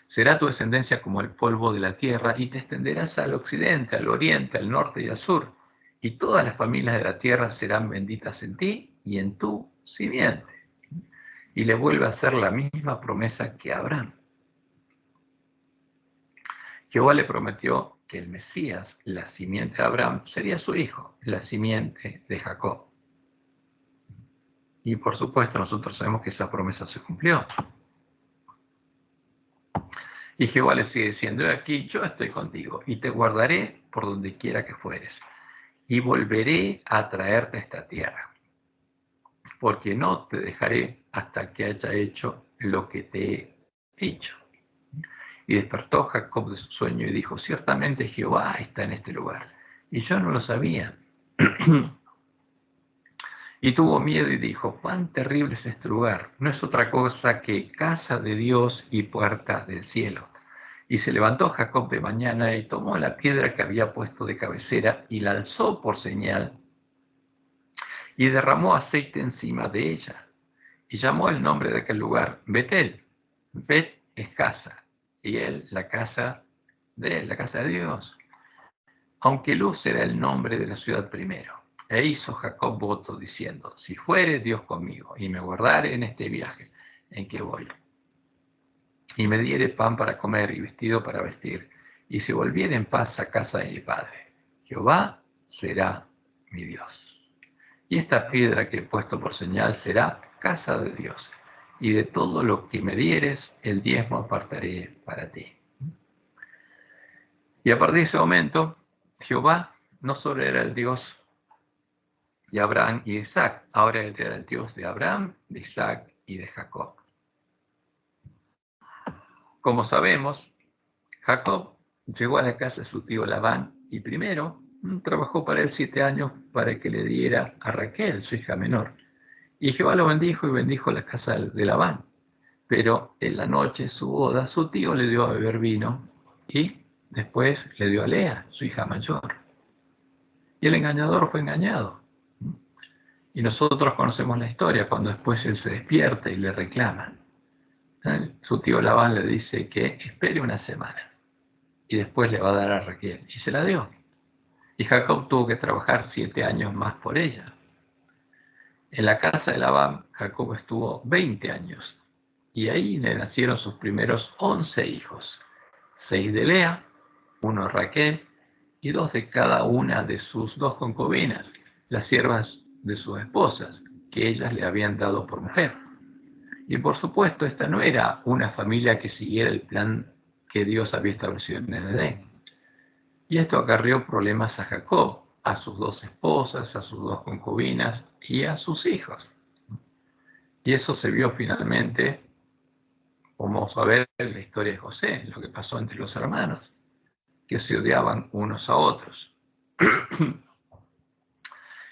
Será tu descendencia como el polvo de la tierra, y te extenderás al occidente, al oriente, al norte y al sur. Y todas las familias de la tierra serán benditas en ti y en tu simiente. Y le vuelve a hacer la misma promesa que a Abraham. Jehová le prometió que el Mesías, la simiente de Abraham, sería su hijo, la simiente de Jacob. Y por supuesto nosotros sabemos que esa promesa se cumplió. Y Jehová le sigue diciendo: aquí yo estoy contigo y te guardaré por donde quiera que fueres, y volveré a traerte a esta tierra, porque no te dejaré hasta que haya hecho lo que te he dicho. Y despertó Jacob de su sueño y dijo: ciertamente Jehová está en este lugar, y yo no lo sabía. Y tuvo miedo y dijo: cuán terrible es este lugar, no es otra cosa que casa de Dios y puerta del cielo. Y se levantó Jacob de mañana y tomó la piedra que había puesto de cabecera y la alzó por señal y derramó aceite encima de ella. Y llamó el nombre de aquel lugar Betel. Bet es casa, y él la casa de él, la casa de Dios. Aunque Luz era el nombre de la ciudad primero. E hizo Jacob voto diciendo: si fuere Dios conmigo y me guardare en este viaje en que voy, y me diere pan para comer y vestido para vestir, y si volviere en paz a casa de mi padre, Jehová será mi Dios. Y esta piedra que he puesto por señal será casa de Dios, y de todo lo que me dieres, el diezmo apartaré para ti. Y a partir de ese momento, Jehová no solo era el Dios de Abraham y de Isaac, ahora él era el Dios de Abraham, de Isaac y de Jacob. Como sabemos, Jacob llegó a la casa de su tío Labán y primero trabajó para él 7 años para que le diera a Raquel, su hija menor. Y Jehová lo bendijo y bendijo la casa de Labán. Pero en la noche de su boda, su tío le dio a beber vino y después le dio a Lea, su hija mayor. Y el engañador fue engañado. Y nosotros conocemos la historia cuando después él se despierta y le reclama. Su tío Labán le dice que espere una semana y después le va a dar a Raquel. Y se la dio. Y Jacob tuvo que trabajar 7 años más por ella. En la casa de Labán, Jacob estuvo 20 años. Y ahí le nacieron sus primeros 11 hijos. 6 de Lea, 1 de Raquel y 2 de cada una de sus 2 concubinas, las siervas de sus esposas, que ellas le habían dado por mujer. Y por supuesto, esta no era una familia que siguiera el plan que Dios había establecido en el Edén. Y esto acarreó problemas a Jacob, a sus 2 esposas, a sus 2 concubinas y a sus hijos. Y eso se vio finalmente, como vamos a ver en la historia de José, lo que pasó entre los hermanos, que se odiaban unos a otros.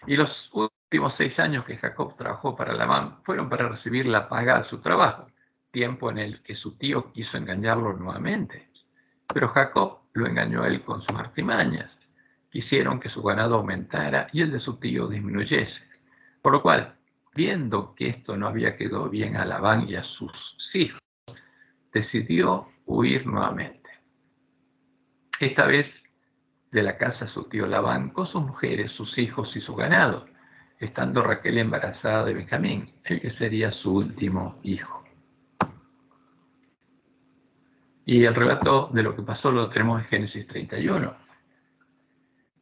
Y los últimos 6 años que Jacob trabajó para Labán fueron para recibir la paga de su trabajo, tiempo en el que su tío quiso engañarlo nuevamente. Pero Jacob lo engañó a él con sus artimañas. Quisieron que su ganado aumentara y el de su tío disminuyese. Por lo cual, viendo que esto no había quedado bien a Labán y a sus hijos, decidió huir nuevamente. Esta vez de la casa de su tío Labán con sus mujeres, sus hijos y su ganado, estando Raquel embarazada de Benjamín, el que sería su último hijo. Y el relato de lo que pasó lo tenemos en Génesis 31.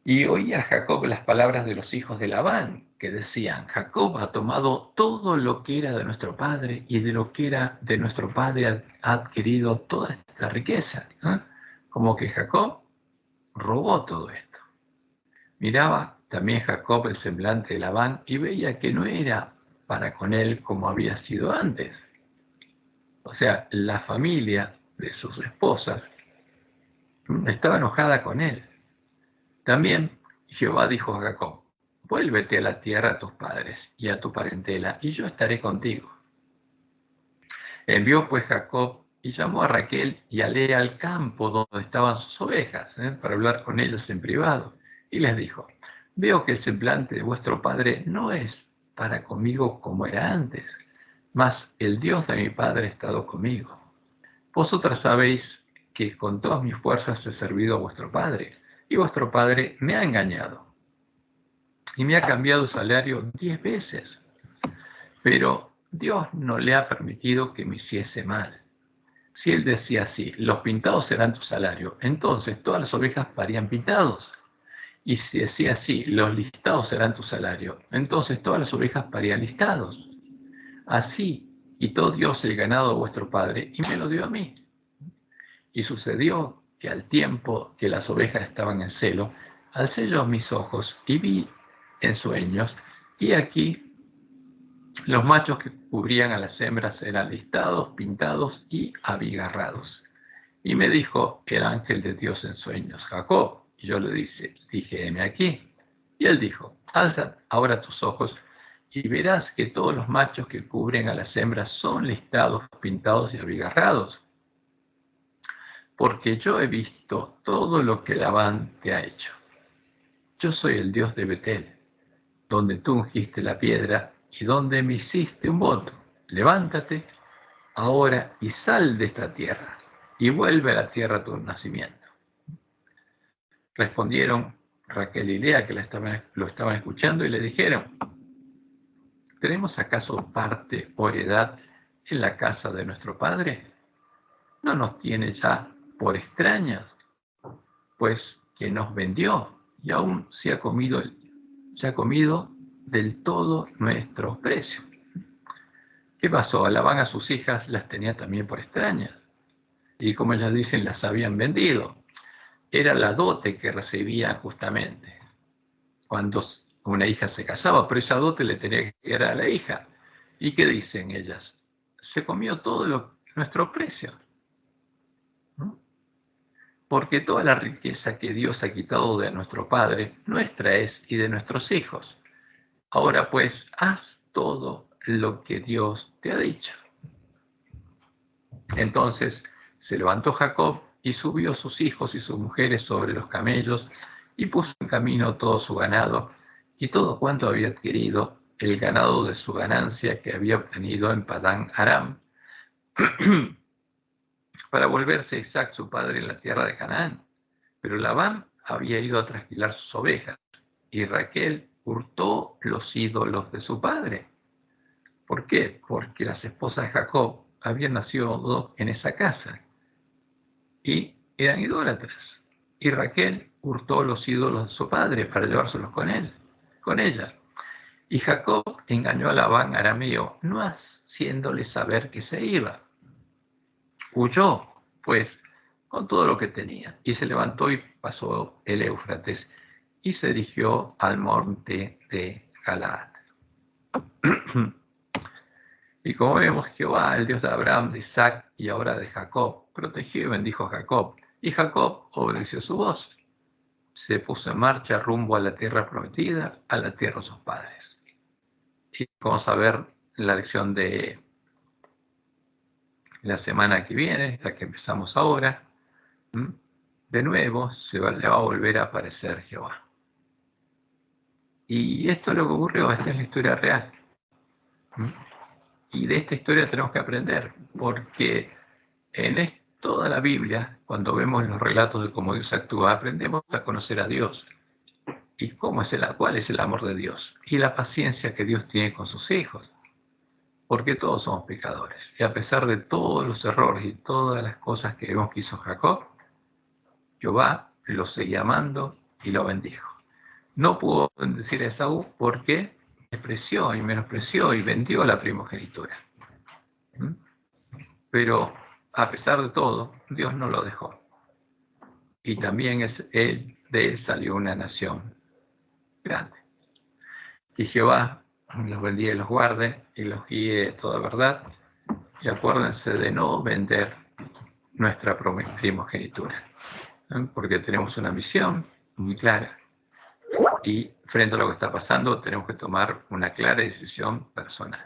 Y oía Jacob las palabras de los hijos de Labán, que decían: Jacob ha tomado todo lo que era de nuestro padre, y de lo que era de nuestro padre ha adquirido toda esta riqueza. Como que Jacob robó todo esto. Miraba también Jacob el semblante de Labán y veía que no era para con él como había sido antes. O sea, la familia de sus esposas estaba enojada con él. También Jehová dijo a Jacob: vuélvete a la tierra a tus padres y a tu parentela, y yo estaré contigo. Envió pues Jacob y llamó a Raquel y a Lea al campo donde estaban sus ovejas, para hablar con ellas en privado, y les dijo: veo que el semblante de vuestro padre no es para conmigo como era antes, mas el Dios de mi padre ha estado conmigo. Vosotras sabéis que con todas mis fuerzas he servido a vuestro padre, y vuestro padre me ha engañado, y me ha cambiado el salario 10 veces. Pero Dios no le ha permitido que me hiciese mal. Si él decía así: los pintados serán tu salario, entonces todas las ovejas parían pintados. Y si decía así: los listados serán tu salario, entonces todas las ovejas parían listados. Así quitó Dios el ganado de vuestro padre y me lo dio a mí. Y sucedió que al tiempo que las ovejas estaban en celo, alcé yo mis ojos y vi en sueños, y aquí los machos que cubrían a las hembras eran listados, pintados y abigarrados. Y me dijo el ángel de Dios en sueños: Jacob. Y yo le dije: heme aquí. Y él dijo: alza ahora tus ojos y verás que todos los machos que cubren a las hembras son listados, pintados y abigarrados. Porque yo he visto todo lo que Labán te ha hecho. Yo soy el Dios de Betel, donde tú ungiste la piedra y donde me hiciste un voto. Levántate ahora y sal de esta tierra y vuelve a la tierra de tu nacimiento. Respondieron Raquel y Lea, que lo estaban escuchando, y le dijeron: ¿tenemos acaso parte o heredad en la casa de nuestro padre? ¿No nos tiene ya por extrañas? Pues que nos vendió y aún se ha comido del todo nuestro precio. ¿Qué pasó? Labán a sus hijas las tenía también por extrañas, y como ellas dicen, las habían vendido. Era la dote que recibía justamente cuando una hija se casaba, pero esa dote le tenía que dar a la hija. ¿Y qué dicen ellas? Se comió todo nuestro precio, ¿no? Porque toda la riqueza que Dios ha quitado de nuestro Padre, nuestra es y de nuestros hijos. Ahora pues, haz todo lo que Dios te ha dicho. Entonces se levantó Jacob y subió sus hijos y sus mujeres sobre los camellos y puso en camino todo su ganado y todo cuanto había adquirido, el ganado de su ganancia que había obtenido en Padán Aram, para volverse Isaac su padre en la tierra de Canaán. Pero Labán había ido a trasquilar sus ovejas, y Raquel hurtó los ídolos de su padre. ¿Por qué? Porque las esposas de Jacob habían nacido en esa casa y eran idólatras. Y Raquel hurtó los ídolos de su padre para llevárselos con ella. Y Jacob engañó a Labán arameo, no haciéndole saber que se iba. Huyó, pues, con todo lo que tenía, y se levantó y pasó el Éufrates y se dirigió al monte de Galaad. Y como vemos, Jehová, el Dios de Abraham, de Isaac y ahora de Jacob, protegió y bendijo a Jacob. Y Jacob obedeció su voz. Se puso en marcha rumbo a la tierra prometida, a la tierra de sus padres. Y vamos a ver la lección de la semana que viene, la que empezamos ahora. De nuevo le va a volver a aparecer Jehová. Y esto es lo que ocurrió, esta es la historia real. Y de esta historia tenemos que aprender, porque en toda la Biblia, cuando vemos los relatos de cómo Dios actúa, aprendemos a conocer a Dios y cuál es el amor de Dios y la paciencia que Dios tiene con sus hijos, porque todos somos pecadores. Y a pesar de todos los errores y todas las cosas que vemos que hizo Jacob, Jehová lo seguía amando y lo bendijo. No pudo bendecir a Esaú porque despreció y menospreció y vendió la primogenitura. Pero a pesar de todo, Dios no lo dejó. Y también de él salió una nación grande. Y Jehová los bendiga y los guarde y los guíe de toda verdad. Y acuérdense de no vender nuestra primogenitura, porque tenemos una misión muy clara. Y frente a lo que está pasando, tenemos que tomar una clara decisión personal.